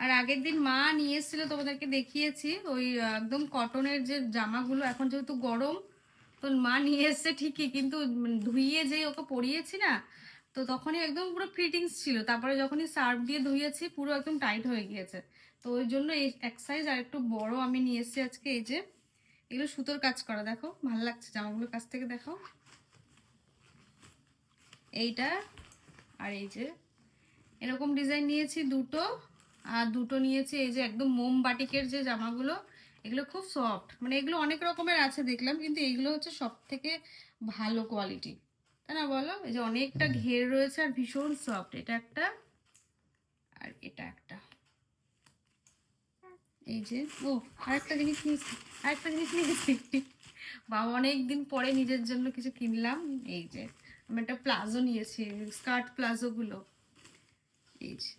আর আগের দিন মা নিয়ে এসেছিল, তোমাদেরকে দেখিয়েছি ওই একদম কটনের যে জামাগুলো। এখন যেহেতু গরম, তো মা নিয়ে এসছে ঠিকই, কিন্তু ধুইয়ে যে ওকে পরিয়েছি না, তো তখনই একদম পুরো ফিটিংস ছিল, তারপরে যখনই সার্ফ দিয়ে ধুইয়েছি পুরো একদম টাইট হয়ে গিয়েছে। তো ওই জন্য এই এক সাইজ আর একটু বড় আমি নিয়ে এসেছি আজকে। এই যে এগুলো সুতোর কাজ করা, দেখো ভালো লাগছে জামাগুলোর কাছ থেকে দেখো এইটা। আর এই যে এরকম ডিজাইন নিয়েছি দুটো, আর দুটো নিয়েছি এই যে একদম মোম বাটিকের যে জামাগুলো, এগুলো খুব সফট, মানে এগুলো অনেক রকমের আছে দেখলাম, কিন্তু এইগুলো হচ্ছে সব থেকে ভালো কোয়ালিটি, তাই না বলো? এই যে অনেকটা ঘের রয়েছে আর ভীষণ সফট। এটা একটা আর এটা একটা। এই যে ও আরেকটা জিনিস নিয়েছি, আরেকটা জিনিস নিয়েছি বাবা অনেকদিন পরে নিজের জন্য কিছু কিনলাম। এই যে আমি একটা প্লাজো নিয়েছি, স্কার্ট প্লাজো গুলো, এই যে